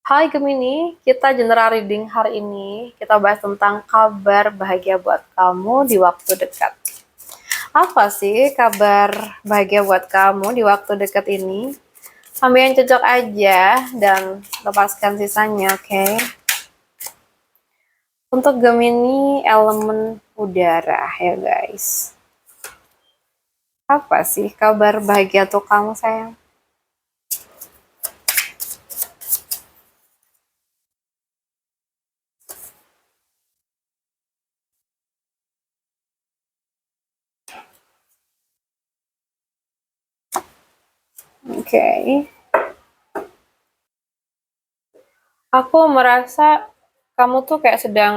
Hai Gemini, kita general reading hari ini. Kita bahas tentang kabar bahagia buat kamu di waktu dekat. Apa sih kabar bahagia buat kamu di waktu dekat ini? Ambil yang cocok aja dan lepaskan sisanya, oke? Okay? Untuk Gemini elemen udara ya guys. Apa sih kabar bahagia untuk kamu sayang? Oke. Okay. Aku merasa kamu tuh kayak sedang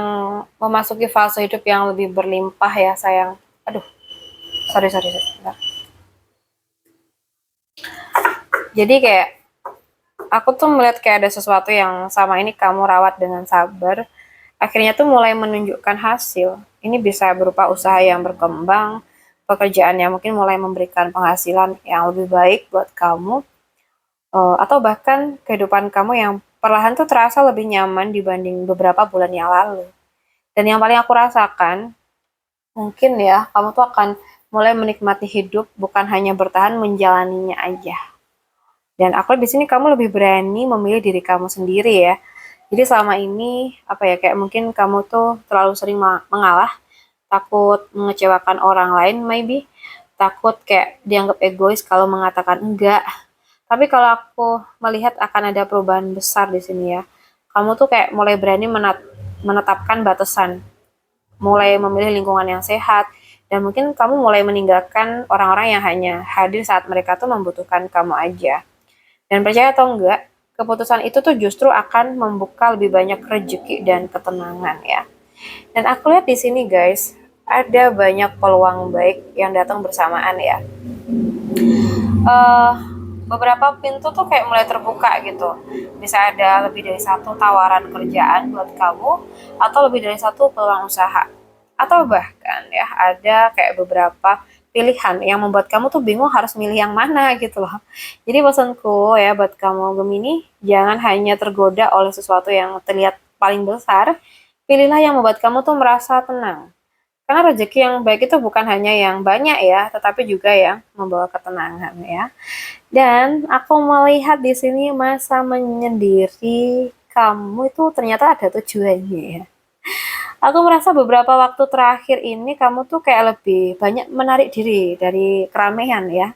memasuki fase hidup yang lebih berlimpah ya sayang. Aduh, sorry. Bentar. Jadi kayak aku tuh melihat kayak ada sesuatu yang sama ini kamu rawat dengan sabar. Akhirnya tuh mulai menunjukkan hasil. Ini bisa berupa usaha yang berkembang, pekerjaan yang mungkin mulai memberikan penghasilan yang lebih baik buat kamu, atau bahkan kehidupan kamu yang perlahan tuh terasa lebih nyaman dibanding beberapa bulan yang lalu. Dan yang paling aku rasakan, mungkin ya, kamu tuh akan mulai menikmati hidup, bukan hanya bertahan menjalaninya aja. Dan aku di sini kamu lebih berani memilih diri kamu sendiri ya. Jadi selama ini apa ya, kayak mungkin kamu tuh terlalu sering mengalah, takut mengecewakan orang lain maybe, takut kayak dianggap egois kalau mengatakan enggak. Tapi kalau aku melihat akan ada perubahan besar di sini ya. Kamu tuh kayak mulai berani menetapkan batasan, mulai memilih lingkungan yang sehat, dan mungkin kamu mulai meninggalkan orang-orang yang hanya hadir saat mereka tuh membutuhkan kamu aja. Dan percaya atau enggak, keputusan itu tuh justru akan membuka lebih banyak rezeki dan ketenangan ya. Dan aku lihat di sini guys, ada banyak peluang baik yang datang bersamaan ya. uh, Beberapa pintu tuh kayak mulai terbuka gitu. Bisa ada lebih dari satu tawaran kerjaan buat kamu, atau lebih dari satu peluang usaha. Atau bahkan ya ada kayak beberapa pilihan yang membuat kamu tuh bingung harus milih yang mana gitu loh. Jadi pesanku ya buat kamu Gemini, jangan hanya tergoda oleh sesuatu yang terlihat paling besar, pilihlah yang membuat kamu tuh merasa tenang. Karena rezeki yang baik itu bukan hanya yang banyak ya, tetapi juga yang membawa ketenangan ya. Dan aku melihat di sini masa menyendiri kamu itu ternyata ada tujuannya ya. Aku merasa beberapa waktu terakhir ini kamu tuh kayak lebih banyak menarik diri dari keramaian ya.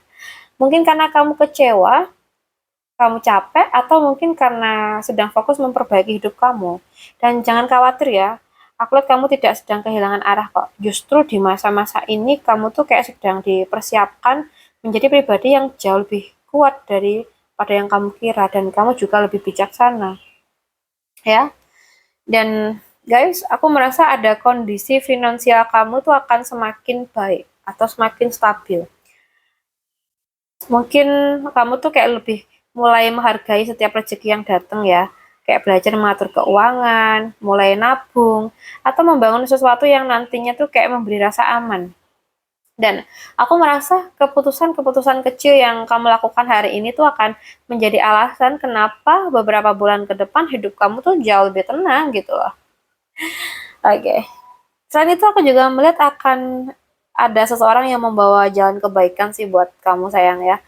Mungkin karena kamu kecewa, kamu capek, atau mungkin karena sedang fokus memperbaiki hidup kamu. Dan jangan khawatir ya, aku lihat kamu tidak sedang kehilangan arah kok. Justru di masa-masa ini kamu tuh kayak sedang dipersiapkan menjadi pribadi yang jauh lebih kuat daripada yang kamu kira, dan kamu juga lebih bijaksana ya. Dan guys, aku merasa ada kondisi finansial kamu tuh akan semakin baik atau semakin stabil. Mungkin kamu tuh kayak lebih mulai menghargai setiap rezeki yang datang ya. Kayak belajar mengatur keuangan, mulai nabung, atau membangun sesuatu yang nantinya tuh kayak memberi rasa aman. Dan aku merasa keputusan-keputusan kecil yang kamu lakukan hari ini tuh akan menjadi alasan kenapa beberapa bulan ke depan hidup kamu tuh jauh lebih tenang gitu loh. Oke. Okay. Selain itu aku juga melihat akan ada seseorang yang membawa jalan kebaikan sih buat kamu sayang ya.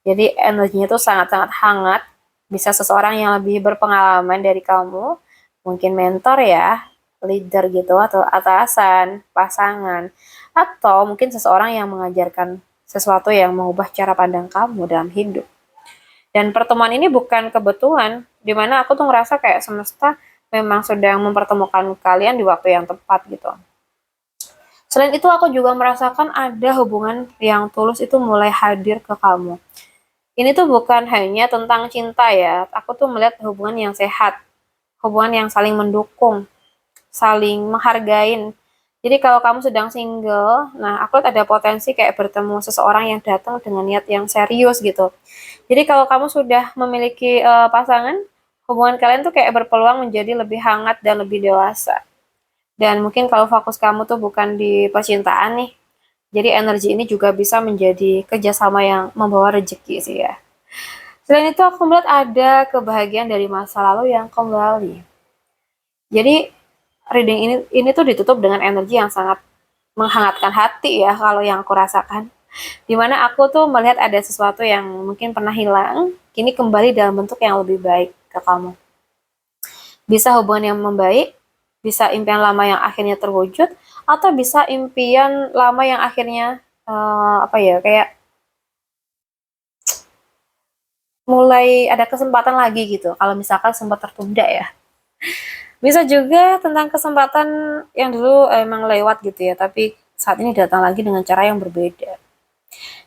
Jadi energinya tuh sangat-sangat hangat. Bisa seseorang yang lebih berpengalaman dari kamu, mungkin mentor ya, leader gitu, atau atasan, pasangan, atau mungkin seseorang yang mengajarkan sesuatu yang mengubah cara pandang kamu dalam hidup. Dan pertemuan ini bukan kebetulan, dimana aku tuh ngerasa kayak semesta memang sedang mempertemukan kalian di waktu yang tepat gitu. Selain itu aku juga merasakan ada hubungan yang tulus itu mulai hadir ke kamu. Ini tuh bukan hanya tentang cinta ya, aku tuh melihat hubungan yang sehat, hubungan yang saling mendukung, saling menghargain. Jadi kalau kamu sedang single, nah aku lihat ada potensi kayak bertemu seseorang yang datang dengan niat yang serius gitu. Jadi kalau kamu sudah memiliki pasangan, hubungan kalian tuh kayak berpeluang menjadi lebih hangat dan lebih dewasa. Dan mungkin kalau fokus kamu tuh bukan di percintaan nih, jadi energi ini juga bisa menjadi kerjasama yang membawa rezeki sih ya. Selain itu aku melihat ada kebahagiaan dari masa lalu yang kembali. Jadi reading ini tuh ditutup dengan energi yang sangat menghangatkan hati ya kalau yang aku rasakan. Dimana aku tuh melihat ada sesuatu yang mungkin pernah hilang, kini kembali dalam bentuk yang lebih baik ke kamu. Bisa hubungan yang membaik, bisa impian lama yang akhirnya terwujud, atau bisa impian lama yang akhirnya apa ya kayak mulai ada kesempatan lagi gitu. Kalau misalkan sempat tertunda ya. Bisa juga tentang kesempatan yang dulu emang lewat gitu ya, tapi saat ini datang lagi dengan cara yang berbeda.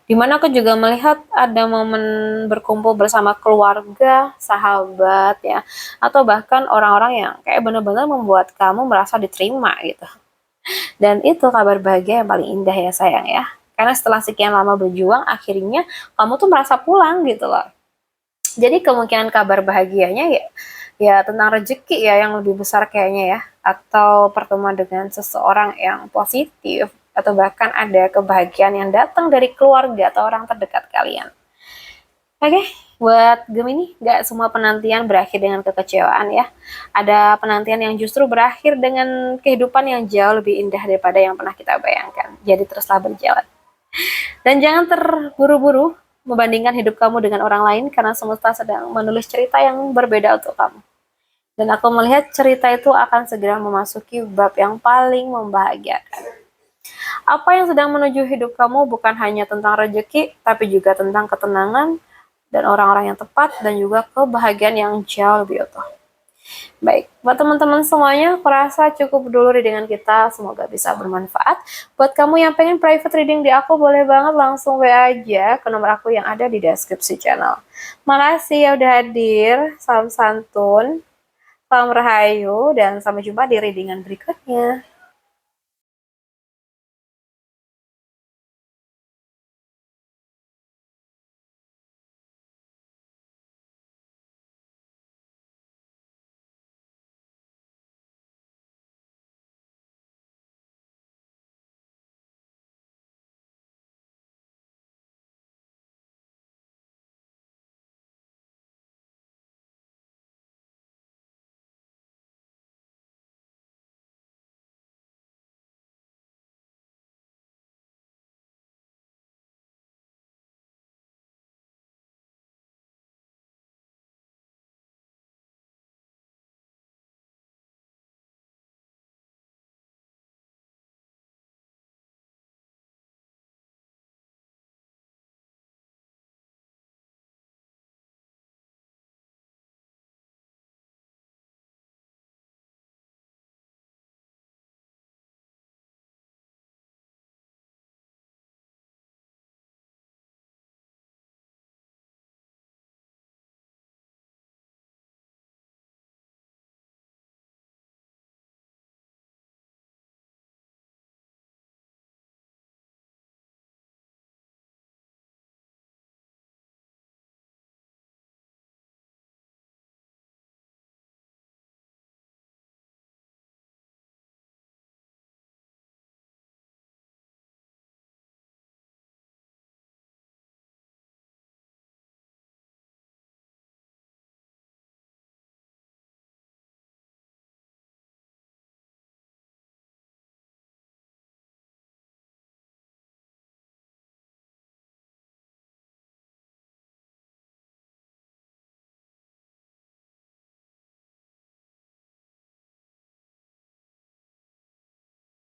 Dimana aku juga melihat ada momen berkumpul bersama keluarga, sahabat ya, atau bahkan orang-orang yang kayak benar-benar membuat kamu merasa diterima gitu. Dan itu kabar bahagia yang paling indah ya sayang ya. Karena setelah sekian lama berjuang, akhirnya kamu tuh merasa pulang gitu loh. Jadi kemungkinan kabar bahagianya ya ya tentang rezeki ya yang lebih besar kayaknya ya, atau pertemuan dengan seseorang yang positif, atau bahkan ada kebahagiaan yang datang dari keluarga atau orang terdekat kalian. Oke, buat Gemini, nggak semua penantian berakhir dengan kekecewaan ya. Ada penantian yang justru berakhir dengan kehidupan yang jauh lebih indah daripada yang pernah kita bayangkan. Jadi teruslah berjalan. Dan jangan terburu-buru membandingkan hidup kamu dengan orang lain karena semesta sedang menulis cerita yang berbeda untuk kamu. Dan aku melihat cerita itu akan segera memasuki bab yang paling membahagiakan. Apa yang sedang menuju hidup kamu bukan hanya tentang rezeki, tapi juga tentang ketenangan dan orang-orang yang tepat dan juga kebahagiaan yang jauh lebih utuh. Baik, buat teman-teman semuanya, aku rasa cukup dulu readingan kita. Semoga bisa bermanfaat. Buat kamu yang pengen private reading di aku, boleh banget langsung WA aja ke nomor aku yang ada di deskripsi channel. Makasih ya udah hadir. Salam santun, salam rahayu, dan sampai jumpa di readingan berikutnya.